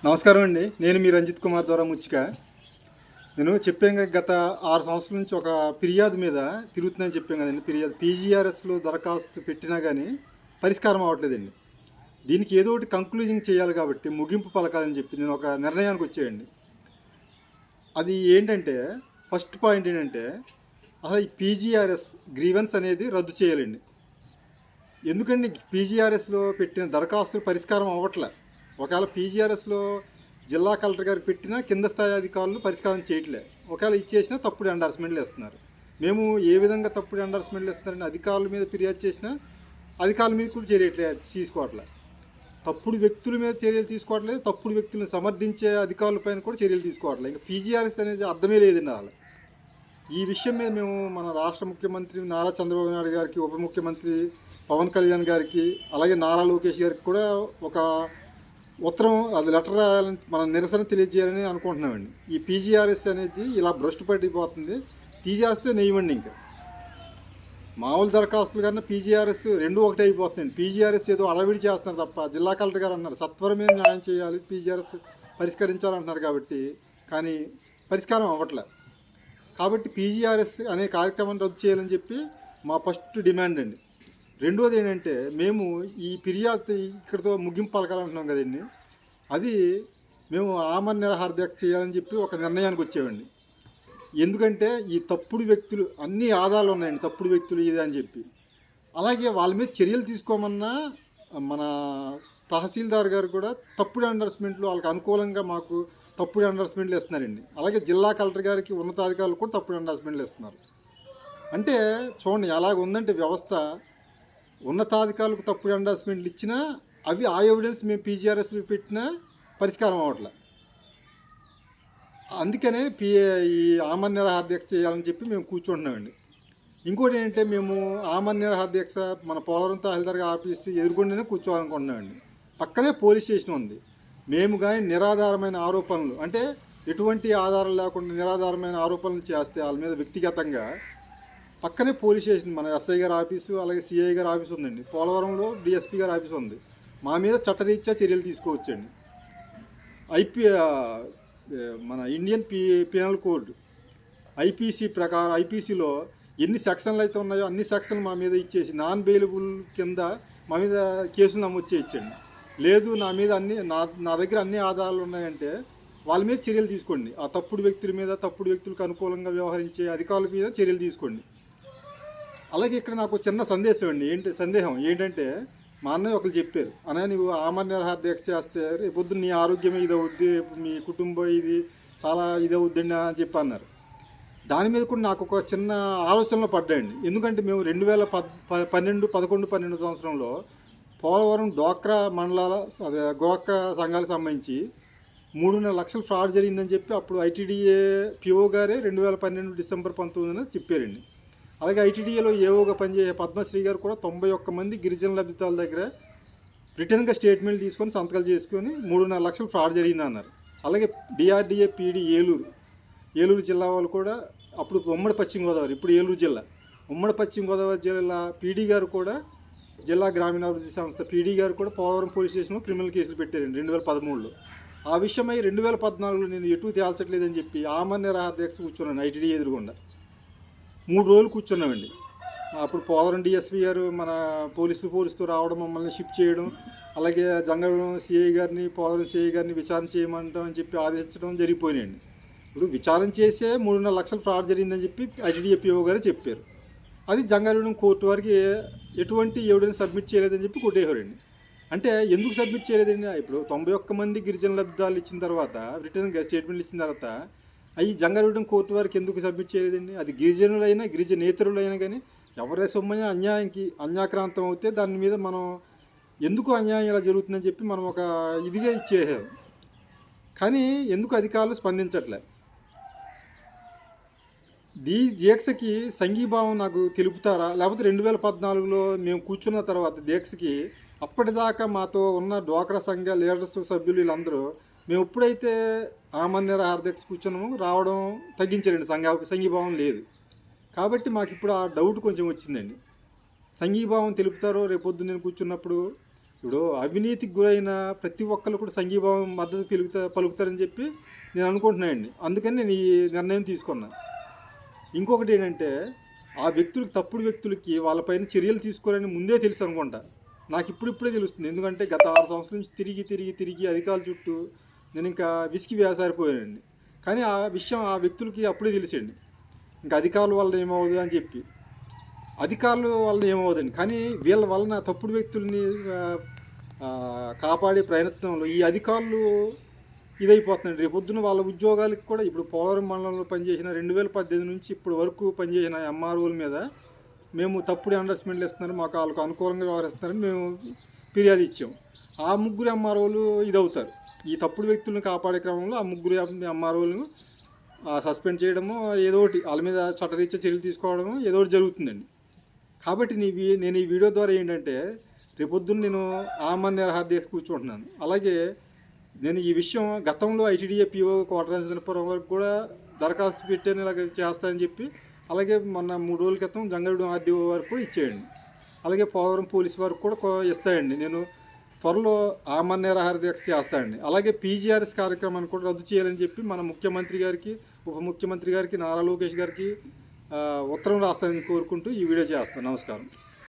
నమస్కారం అండి. నేను మీ రంజిత్ కుమార్ ద్వారా ముచ్చిక. నేను చెప్పాను కదా, గత 6 సంవత్సరాల నుంచి ఒక ఫిర్యాదు మీద తిరుగుతుందని చెప్పాను కదండి. ఫిర్యాదు పీజీఆర్ఎస్లో దరఖాస్తు పెట్టినా కానీ పరిష్కారం అవ్వట్లేదండి. దీనికి ఏదో ఒకటి కంక్లూజన్ చేయాలి కాబట్టి ముగింపు పలకాలని చెప్పి నేను ఒక నిర్ణయానికి వచ్చేయండి. అది ఏంటంటే, ఫస్ట్ పాయింట్ ఏంటంటే, అసలు ఈ పీజీఆర్ఎస్ గ్రీవెన్స్ అనేది రద్దు చేయాలండి. ఎందుకండి పీజీఆర్ఎస్లో పెట్టిన దరఖాస్తులు పరిష్కారం అవ్వట్లే. ఒకవేళ పీజీఆర్ఎస్లో జిల్లా కలెక్టర్ గారికి పెట్టినా కింద స్థాయి అధికారులు పరిష్కారం చేయట్లే. ఒకవేళ ఇచ్చేసినా తప్పుడు ఎండార్స్మెంట్లు ఇస్తున్నారు. మేము ఏ విధంగా తప్పుడు ఎండార్స్మెంట్లు ఇస్తున్నారని అధికారుల మీద ఫిర్యాదు చేసినా అధికారుల మీద కూడా తీసుకోవట్లే. తప్పుడు వ్యక్తుల మీద చర్యలు తీసుకోవట్లేదు, తప్పుడు వ్యక్తులను సమర్థించే అధికారులపైన కూడా చర్యలు తీసుకోవట్లేదు. ఇంకా పీజీఆర్ఎస్ అనేది అర్థమే లేదండి అసలు. ఈ విషయం మీద మేము మన రాష్ట్ర ముఖ్యమంత్రి నారా చంద్రబాబు నాయుడు గారికి, ఉప ముఖ్యమంత్రి పవన్ కళ్యాణ్ గారికి, అలాగే నారా లోకేష్ గారికి కూడా ఒక ఉత్తరం, అది లెటర్ రాయాలని, మన నిరసన తెలియజేయాలని అనుకుంటున్నామండి. ఈ పీజీఆర్ఎస్ అనేది ఇలా భ్రష్టు పడిపోతుంది. తీసేస్తే నెయ్యమండి. ఇంకా మామూలు దరఖాస్తులు కన్నా పీజీఆర్ఎస్ రెండు ఒకటే అయిపోతుందండి. పీజీఆర్ఎస్ ఏదో అడవిడి చేస్తున్నారు తప్ప, జిల్లా కలెక్టర్ గారు అన్నారు సత్వరమే న్యాయం చేయాలి, పీజీఆర్ఎస్ పరిష్కరించాలంటున్నారు కాబట్టి, కానీ పరిష్కారం అవ్వట్లే. కాబట్టి పీజీఆర్ఎస్ అనే కార్యక్రమాన్ని రద్దు చేయాలని చెప్పి మా ఫస్ట్ డిమాండ్ అండి. రెండోది ఏంటంటే, మేము ఈ ఫిర్యాదు ఇక్కడితో ముగింపు పలకాలంటున్నాం కదండి, అది మేము ఆమరణ నిరాహార దీక్ష చేయాలని చెప్పి ఒక నిర్ణయానికి వచ్చామండి. ఎందుకంటే ఈ తప్పుడు వ్యక్తులు అన్ని ఆధారాలు ఉన్నాయండి, తప్పుడు వ్యక్తులు ఇది అని చెప్పి. అలాగే వాళ్ళ మీద చర్యలు తీసుకోమన్నా మన తహసీల్దార్ గారు కూడా తప్పుడు ఎండర్స్మెంట్లు, వాళ్ళకి అనుకూలంగా మాకు తప్పుడు ఎండర్స్మెంట్లు ఇస్తున్నారండి. అలాగే జిల్లా కలెక్టర్ గారికి, ఉన్నతాధికారులు కూడా తప్పుడు ఎండర్స్మెంట్లు ఇస్తున్నారు. అంటే చూడండి ఎలాగ ఉందంటే వ్యవస్థ. ఉన్నతాధికారులకు తప్పుడు ఎండార్స్మెంట్లు ఇచ్చినా అవి ఆ ఎవిడెన్స్ మేము పీజీఆర్ఎస్లో పెట్టినా పరిష్కారం అవ్వట్లే. అందుకనే ఈ ఆమరణ నిరాహార దీక్ష చేయాలని చెప్పి మేము కూర్చుంటున్నామండి. ఇంకోటి ఏంటంటే, మేము ఆమరణ నిరాహార దీక్ష మన పోలవరం తహసీల్దార్ ఆఫీస్ ఎదుర్కొంటేనే కూర్చోవాలనుకుంటున్నామండి. పక్కనే పోలీస్ స్టేషన్ ఉంది. మేము కానీ నిరాధారమైన ఆరోపణలు, అంటే ఎటువంటి ఆధారం లేకుండా నిరాధారమైన ఆరోపణలు చేస్తే వాళ్ళ మీద వ్యక్తిగతంగా పక్కనే పోలీస్ స్టేషన్, మన ఎస్ఐ గారి ఆఫీసు, అలాగే సిఐ గారి ఆఫీస్ ఉందండి. పోలవరంలో డిఎస్పీ గారి ఆఫీస్ ఉంది. మా మీద చట్టరీత్యా చర్యలు తీసుకోవచ్చండి. మన ఇండియన్ పీనల్ కోడ్ ఐపీసీ ప్రకారం, ఐపీసీలో ఎన్ని సెక్షన్లు అయితే ఉన్నాయో అన్ని సెక్షన్లు మా మీద ఇచ్చేసి నాన్ బెయిలబుల్ కింద మా మీద కేసులు నమోదు చేయొచ్చండి. లేదు నా మీద నా దగ్గర అన్ని ఆధారాలు ఉన్నాయంటే వాళ్ళ మీద చర్యలు తీసుకోండి. ఆ తప్పుడు వ్యక్తుల మీద, తప్పుడు వ్యక్తులకు అనుకూలంగా వ్యవహరించే అధికారుల మీద చర్యలు తీసుకోండి. అలాగే ఇక్కడ నాకు చిన్న సందేహం ఏంటంటే, మా అన్నయ్య ఒకరు చెప్పారు, అన్నయ్య నువ్వు ఆమరణ నిరాహార దీక్ష చేస్తే రేపొద్దు నీ ఆరోగ్యమే ఇది అవుద్ది, మీ కుటుంబం ఇది చాలా ఇది అవుద్దండి అని చెప్పి అన్నారు. దాని మీద కూడా నాకు ఒక చిన్న ఆలోచనలో పడ్డాయండి. ఎందుకంటే మేము 2011 సంవత్సరంలో పోలవరం డ్వాక్రా మండలాల, అదే డ్వాక్రా సంఘాలకు సంబంధించి 3.5 లక్షలు ఫ్రాడ్ జరిగిందని చెప్పి అప్పుడు ఐటీడీఏ పిఓ గారే 2012 డిసెంబర్ 19 చెప్పారండి. అలాగే ఐటీడీఏలో ఏఓగా పనిచేసే పద్మశ్రీ గారు కూడా 91 మంది గిరిజన లబ్ధిదారుల దగ్గర రిటర్న్గా స్టేట్మెంట్ తీసుకొని సంతకాలు చేసుకొని 3.5 లక్షలు ఫ్రాడ్ జరిగింది అన్నారు. అలాగే డిఆర్డీఏ పీడీ ఏలూరు జిల్లా వాళ్ళు కూడా, అప్పుడు ఉమ్మడి పశ్చిమ గోదావరి, ఇప్పుడు ఏలూరు జిల్లా, ఉమ్మడి పశ్చిమ గోదావరి జిల్లా పీడీ గారు కూడా, జిల్లా గ్రామీణాభివృద్ధి సంస్థ పీడీ గారు కూడా పోలవరం పోలీస్ స్టేషన్లో క్రిమినల్ కేసులు పెట్టారండి 2013లో. ఆ విషయమై 2014లో నేను ఎటు తేల్చట్లేదని చెప్పి ఆమరణ నిరాహార దీక్ష కూర్చున్నాను ఐటీడీ ఎదురుగుండా. 3 రోజులు కూర్చున్నామండి. అప్పుడు పోలవరం డిఎస్పీ గారు మన పోలీసుతో రావడం, మమ్మల్ని షిఫ్ట్ చేయడం, అలాగే జంగవరం సిఐ గారిని, పోలవరం సిఐ గారిని విచారణ చేయమంటాం అని చెప్పి ఆదేశించడం జరిగిపోయినాయండి. ఇప్పుడు విచారణ చేసే 3.5 లక్షలు ఫ్రాడ్ జరిగిందని చెప్పి ఐటీడీఏపీఓ గారు చెప్పారు. అది జంగారెడ్డి కోర్టు వారికి ఎటువంటి ఎవిడెన్స్ సబ్మిట్ చేయలేదని చెప్పి కొట్టేశారండి. అంటే ఎందుకు సబ్మిట్ చేయలేదండి? ఇప్పుడు 91 మంది గిరిజన లబ్ధాలు ఇచ్చిన తర్వాత, రిటర్న్గా స్టేట్మెంట్లు ఇచ్చిన తర్వాత అవి జంగారెడ్డి కోర్టు వారికి ఎందుకు సబ్మిట్ చేయలేదండి? అది గిరిజనులైనా గిరిజనేతరులైనా కానీ ఎవరి సొమ్మని అన్యాక్రాంతం అవుతే దాని మీద మనం ఎందుకు అన్యాయం ఇలా జరుగుతుందని చెప్పి మనం ఒక ఇదిగా ఇచ్చేసాం. కానీ ఎందుకు అధికారులు స్పందించట్లే? దీక్షకి సంఘీభావం నాకు తెలుపుతారా? లేకపోతే 2014లో మేము కూర్చున్న తర్వాత దీక్షకి అప్పటిదాకా మాతో ఉన్న డ్వాక్రా సంఘ లీడర్స్, సభ్యులు వీళ్ళందరూ మేము ఎప్పుడైతే ఆమరణ నిరాహార దీక్ష కూర్చున్నామో రావడం తగ్గించారండి. సంఘీభావం లేదు. కాబట్టి మాకు ఇప్పుడు ఆ డౌట్ కొంచెం వచ్చిందండి. సంఘీభావం తెలుపుతారో రేపొద్దు నేను కూర్చున్నప్పుడు ఇప్పుడు అవినీతికి గురైన ప్రతి ఒక్కరు కూడా సంఘీభావం మద్దతు పలుకుతారని చెప్పి నేను అనుకుంటున్నానండి. అందుకని నేను ఈ నిర్ణయం తీసుకున్నాను. ఇంకొకటి ఏంటంటే ఆ వ్యక్తులకు, తప్పుడు వ్యక్తులకి వాళ్ళపైన చర్యలు తీసుకోవాలని ముందే తెలుసు అనుకుంటా. నాకు ఇప్పుడిప్పుడే తెలుస్తుంది. ఎందుకంటే గత 6 సంవత్సరాల నుంచి తిరిగి అధికారుల చుట్టూ నేను ఇంకా విసిగి వేసారిపోయానండి. కానీ ఆ విషయం ఆ వ్యక్తులకి అప్పుడే తెలిసండి. ఇంకా అధికారుల వల్ల ఏమవుదు అని చెప్పి. అధికారుల వల్ల ఏమవుదండి, కానీ వీళ్ళ వలన తప్పుడు వ్యక్తుల్ని కాపాడే ప్రయత్నంలో ఈ అధికారులు ఇదైపోతున్నాయండి. రేపొద్దున వాళ్ళ ఉద్యోగాలకు కూడా ఇప్పుడు పోలవరం మండలంలో పనిచేసిన 2018 నుంచి ఇప్పటి వరకు పనిచేసిన ఎంఆర్ఓల మీద మేము తప్పుడు అండర్స్టాండ్లు ఇస్తున్నారు, మాకు వాళ్ళకు అనుకూలంగా వ్యవహరిస్తున్నారని మేము ఫిర్యాదు ఇచ్చాం. ఆ ముగ్గురు ఎంఆర్ఓలు ఇదవుతారు. ఈ తప్పుడు వ్యక్తులను కాపాడే క్రమంలో ఆ ముగ్గురు ఎంఆర్ఓలను సస్పెండ్ చేయడము, ఏదో ఒకటి వాళ్ళ మీద చట్టరీత్యా చర్యలు తీసుకోవడము ఏదో ఒకటి జరుగుతుందండి. కాబట్టి నేను ఈ వీడియో ద్వారా ఏంటంటే రేపొద్దున్న నేను ఆమరణ నిరాహార దీక్ష కూర్చుంటున్నాను. అలాగే నేను ఈ విషయం గతంలో ఐటీడీఏ పిఓ కోటరాజపురం వరకు కూడా దరఖాస్తు పెట్టాను, ఇలాగ చేస్తానని చెప్పి. అలాగే మొన్న 3 రోజుల క్రితం జంగారెడ్డి ఆర్డీఓ వరకు కూడా ఇచ్చేయండి. అలాగే పోలవరం పోలీసు వరకు కూడా ఇస్తాయండి. నేను త్వరలో ఆమరణ నిరాహార దీక్ష చేస్తానండి. అలాగే పీజీఆర్ఎస్ కార్యక్రమాన్ని కూడా రద్దు చేయాలని చెప్పి మన ముఖ్యమంత్రి గారికి, ఉప ముఖ్యమంత్రి గారికి, నారా లోకేష్ గారికి ఉత్తరం రాస్తానని కోరుకుంటూ ఈ వీడియో చేస్తాను. నమస్కారం.